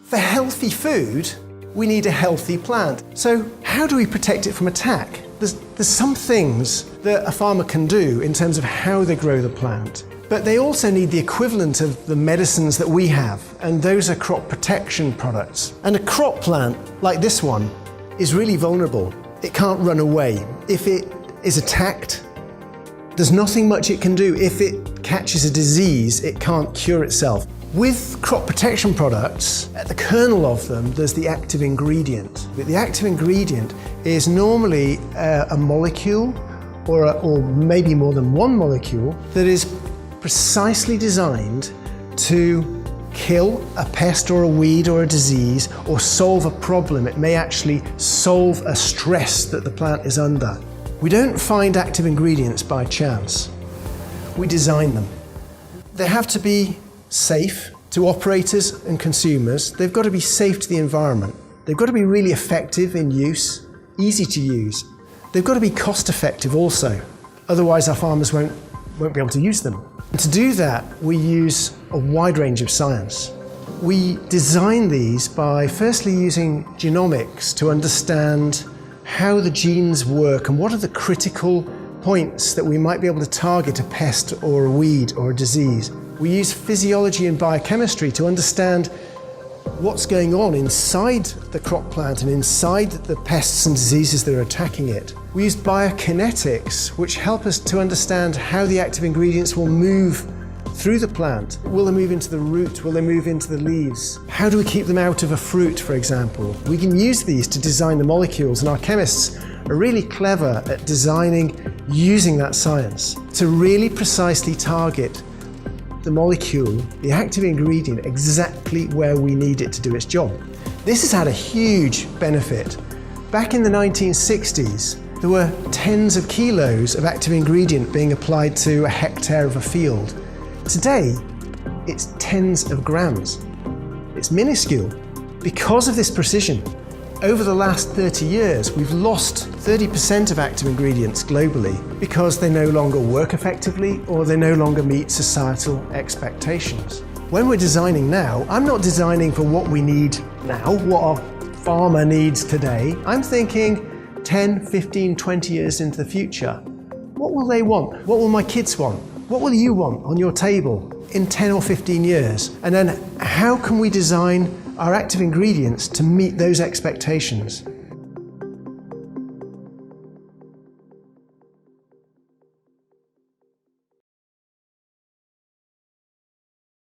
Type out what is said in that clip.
For healthy food, we need a healthy plant. So how do we protect it from attack? There's some things that a farmer can do in terms of how they grow the plant, but they also need the equivalent of the medicines that we have, and those are crop protection products. And a crop plant, like this one, is really vulnerable. It can't run away. If it is attacked, there's nothing much it can do. If it catches a disease, it can't cure itself. With crop protection products, at the kernel of them, there's the active ingredient. The active ingredient is normally a molecule or maybe more than one molecule that is precisely designed to kill a pest or a weed or a disease or solve a problem. It may actually solve a stress that the plant is under. We don't find active ingredients by chance. We design them. They have to be safe to operators and consumers. They've got to be safe to the environment. They've got to be really effective in use, easy to use. They've got to be cost effective also. Otherwise our farmers won't be able to use them. And to do that, we use a wide range of science. We design these by firstly using genomics to understand how the genes work and what are the critical points that we might be able to target a pest or a weed or a disease. We use physiology and biochemistry to understand what's going on inside the crop plant and inside the pests and diseases that are attacking it. We use biokinetics, which help us to understand how the active ingredients will move through the plant. Will they move into the root? Will they move into the leaves? How do we keep them out of a fruit, for example? We can use these to design the molecules, and our chemists are really clever at designing using that science to really precisely target the molecule, the active ingredient, exactly where we need it to do its job. This has had a huge benefit. Back in the 1960s, there were tens of kilos of active ingredient being applied to a hectare of a field. Today, it's tens of grams. It's minuscule. Because of this precision, over the last 30 years, we've lost 30% of active ingredients globally because they no longer work effectively or they no longer meet societal expectations. When we're designing now, I'm not designing for what we need now, what our farmer needs today. I'm thinking 10, 15, 20 years into the future. What will they want? What will my kids want? What will you want on your table in 10 or 15 years? And then how can we design our active ingredients to meet those expectations?